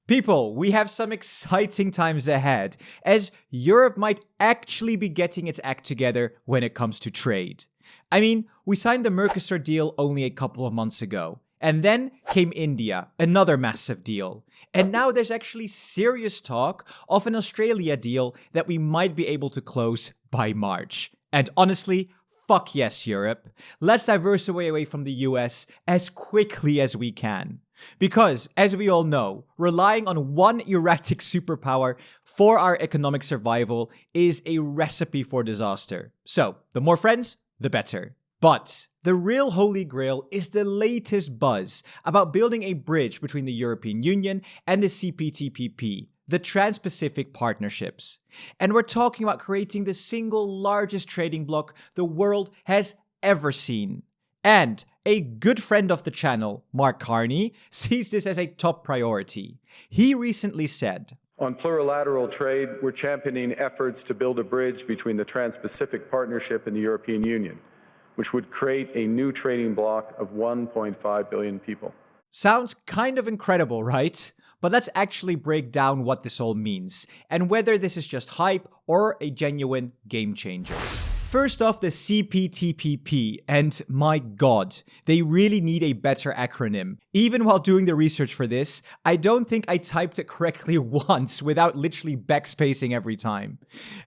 People, we have some exciting times ahead, as Europe might actually be getting its act together when it comes to trade. I mean, we signed the Mercosur deal only a couple of months ago, and then came India, another massive deal. And now there's actually serious talk of an Australia deal that we might be able to close by March. And honestly, fuck yes, Europe. Let's diversify away from the US as quickly as we can. Because, as we all know, relying on one erratic superpower for our economic survival is a recipe for disaster. So, the more friends, the better. But the real holy grail is the latest buzz about building a bridge between the European Union and the CPTPP, the Trans-Pacific Partnerships. And we're talking about creating the single largest trading bloc the world has ever seen. And a good friend of the channel, Mark Carney, sees this as a top priority. He recently said, "On plurilateral trade, we're championing efforts to build a bridge between the Trans-Pacific Partnership and the European Union, which would create a new trading bloc of 1.5 billion people." Sounds kind of incredible, right? But let's actually break down what this all means, and whether this is just hype or a genuine game changer. First off, the CPTPP, and my god, they really need a better acronym. Even while doing the research for this, I don't think I typed it correctly once without literally backspacing every time.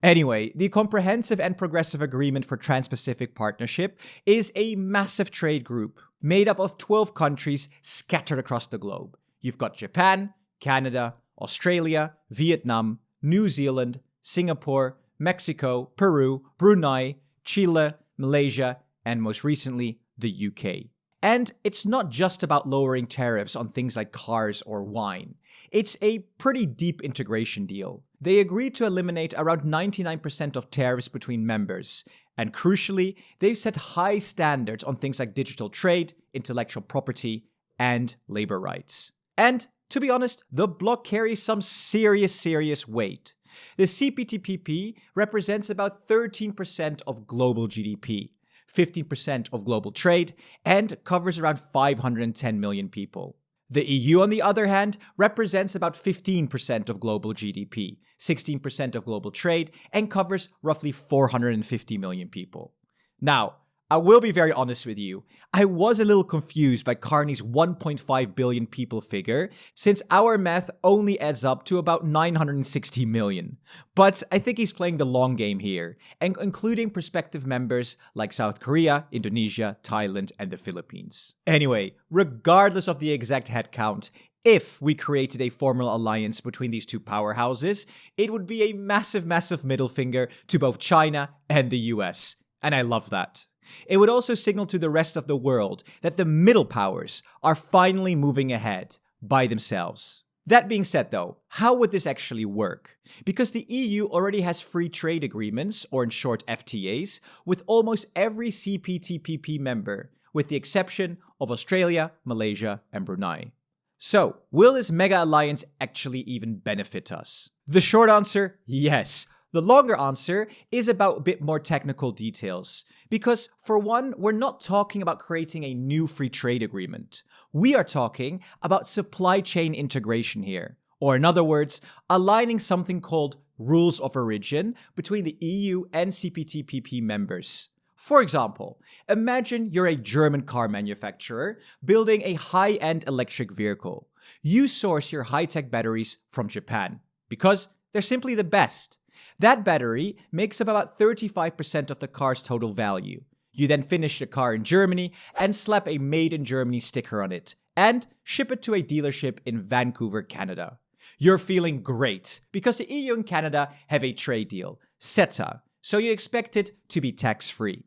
Anyway, the Comprehensive and Progressive Agreement for Trans-Pacific Partnership is a massive trade group made up of 12 countries scattered across the globe. You've got Japan, Canada, Australia, Vietnam, New Zealand, Singapore, Mexico, Peru, Brunei, Chile, Malaysia, and most recently, the UK. And it's not just about lowering tariffs on things like cars or wine. It's a pretty deep integration deal. They agreed to eliminate around 99% of tariffs between members. And crucially, they've set high standards on things like digital trade, intellectual property, and labor rights. And to be honest, the bloc carries some serious weight. The CPTPP represents about 13% of global GDP, 15% of global trade, and covers around 510 million people. The EU, on the other hand, represents about 15% of global GDP, 16% of global trade, and covers roughly 450 million people. Now, I will be very honest with you. I was a little confused by Carney's 1.5 billion people figure, since our math only adds up to about 960 million. But I think he's playing the long game here, and including prospective members like South Korea, Indonesia, Thailand, and the Philippines. Anyway, regardless of the exact headcount, if we created a formal alliance between these two powerhouses, it would be a massive middle finger to both China and the US. And I love that. It would also signal to the rest of the world that the middle powers are finally moving ahead by themselves. That being said though, how would this actually work? Because the EU already has free trade agreements, or in short FTAs, with almost every CPTPP member, with the exception of Australia, Malaysia, and Brunei. So, will this mega alliance actually even benefit us? The short answer, yes. The longer answer is about a bit more technical details. Because, for one, we're not talking about creating a new free trade agreement. We are talking about supply chain integration here. Or in other words, aligning something called rules of origin between the EU and CPTPP members. For example, imagine you're a German car manufacturer building a high-end electric vehicle. You source your high-tech batteries from Japan because they're simply the best. That battery makes up about 35% of the car's total value. You then finish the car in Germany and slap a Made in Germany sticker on it and ship it to a dealership in Vancouver, Canada. You're feeling great because the EU and Canada have a trade deal, CETA, so you expect it to be tax-free.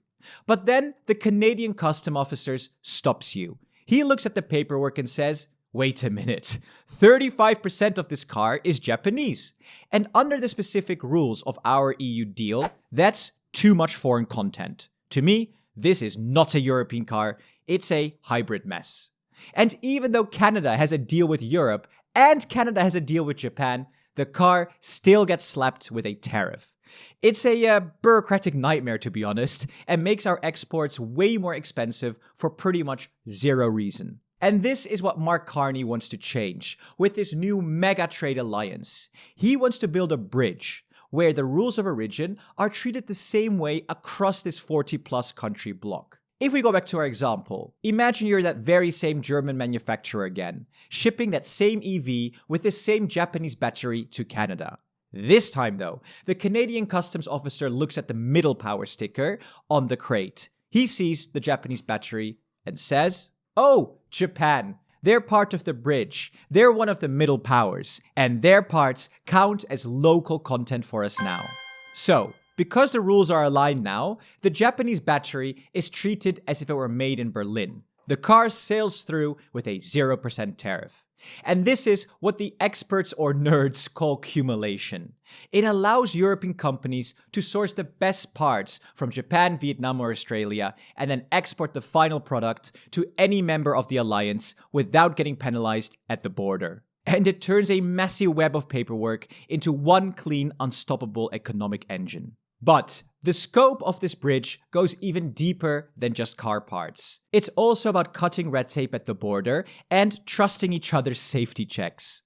But then the Canadian custom officer stops you. He looks at the paperwork and says, wait a minute, 35% of this car is Japanese. And under the specific rules of our EU deal, that's too much foreign content. To me, this is not a European car, it's a hybrid mess. And even though Canada has a deal with Europe and Canada has a deal with Japan, the car still gets slapped with a tariff. It's a bureaucratic nightmare, to be honest, and makes our exports way more expensive for pretty much zero reason. And this is what Mark Carney wants to change with this new mega trade alliance. He wants to build a bridge where the rules of origin are treated the same way across this 40-plus country bloc. If we go back to our example, imagine you're that very same German manufacturer again, shipping that same EV with the same Japanese battery to Canada. This time though, the Canadian customs officer looks at the middle power sticker on the crate. He sees the Japanese battery and says, "Oh, Japan. They're part of the bridge. They're one of the middle powers, and their parts count as local content for us now." So, because the rules are aligned now, the Japanese battery is treated as if it were made in Berlin. The car sails through with a 0% tariff. And this is what the experts or nerds call cumulation. It allows European companies to source the best parts from Japan, Vietnam, or Australia, and then export the final product to any member of the alliance without getting penalized at the border. And it turns a messy web of paperwork into one clean, unstoppable economic engine. But the scope of this bridge goes even deeper than just car parts. It's also about cutting red tape at the border and trusting each other's safety checks.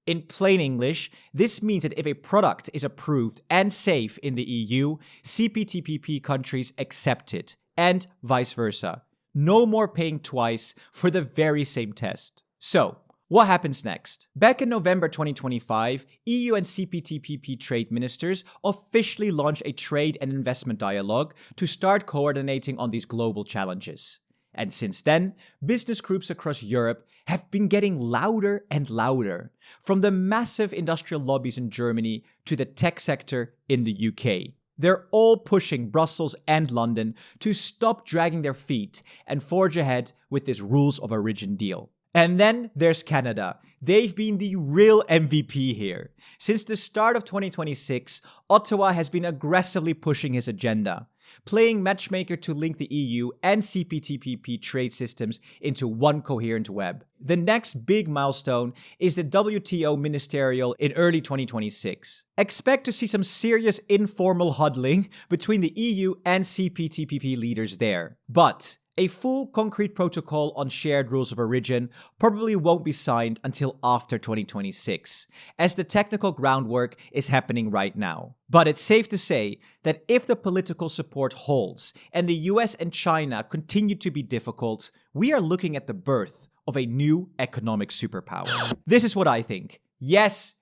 In plain English, this means that if a product is approved and safe in the EU, CPTPP countries accept it, and vice versa. No more paying twice for the very same test. So, what happens next? Back in November 2025, EU and CPTPP trade ministers officially launched a trade and investment dialogue to start coordinating on these global challenges. And since then, business groups across Europe have been getting louder and louder, from the massive industrial lobbies in Germany to the tech sector in the UK. They're all pushing Brussels and London to stop dragging their feet and forge ahead with this rules of origin deal. And then there's Canada. They've been the real MVP here. Since the start of 2026, Ottawa has been aggressively pushing his agenda, playing matchmaker to link the EU and CPTPP trade systems into one coherent web. The next big milestone is the WTO ministerial in early 2026. Expect to see some serious informal huddling between the EU and CPTPP leaders there. But a full concrete protocol on shared rules of origin probably won't be signed until after 2026, as the technical groundwork is happening right now. But it's safe to say that if the political support holds and the US and China continue to be difficult, we are looking at the birth of a new economic superpower. This is what I think. Yes,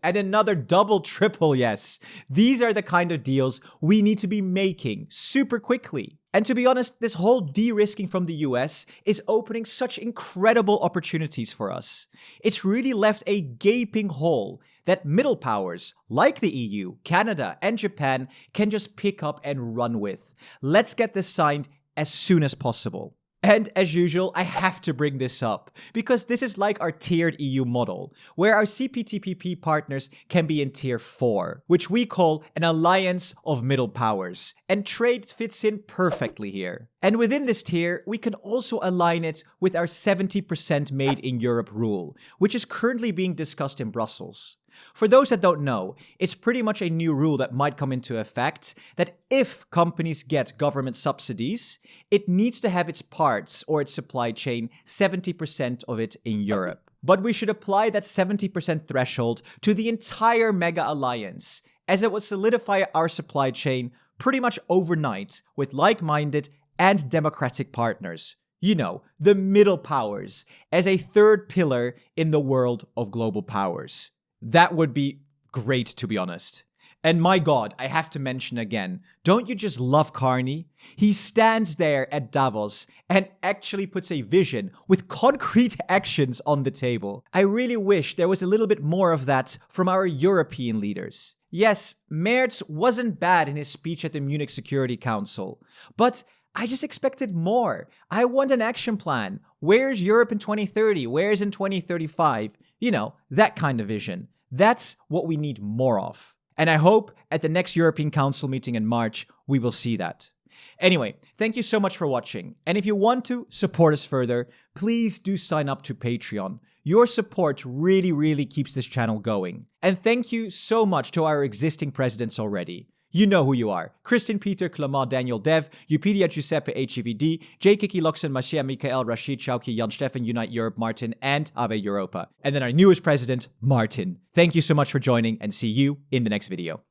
and another double, triple yes. These are the kind of deals we need to be making super quickly. And to be honest, this whole de-risking from the US is opening such incredible opportunities for us. It's really left a gaping hole that middle powers like the EU, Canada, and Japan can just pick up and run with. Let's get this signed as soon as possible. And as usual, I have to bring this up, because this is like our tiered EU model, where our CPTPP partners can be in tier 4, which we call an alliance of middle powers, and trade fits in perfectly here. And within this tier, we can also align it with our 70% made in Europe rule, which is currently being discussed in Brussels. For those that don't know, it's pretty much a new rule that might come into effect that if companies get government subsidies, it needs to have its parts or its supply chain 70% of it in Europe. But we should apply that 70% threshold to the entire mega alliance, as it would solidify our supply chain pretty much overnight with like-minded and democratic partners. You know, the middle powers, as a third pillar in the world of global powers. That would be great, to be honest. And my God, I have to mention again, don't you just love Carney? He stands there at Davos and actually puts a vision with concrete actions on the table. I really wish there was a little bit more of that from our European leaders. Yes, Merz wasn't bad in his speech at the Munich Security Council, but I just expected more. I want an action plan. Where's Europe in 2030? Where's in 2035? You know, that kind of vision. That's what we need more of. And I hope at the next European Council meeting in March, we will see that. Anyway, thank you so much for watching. And if you want to support us further, please do sign up to Patreon. Your support really keeps this channel going. And thank you so much to our existing presidents already. You know who you are. Kristin, Peter, Clement, Daniel, Dev, Eupedia, Giuseppe, HEVD, J. Kiki, Luxon, Mashia, Mikael, Rashid, Shauki, Jan, Stefan, Unite Europe, Martin, and Ave Europa. And then our newest president, Martin. Thank you so much for joining, and see you in the next video.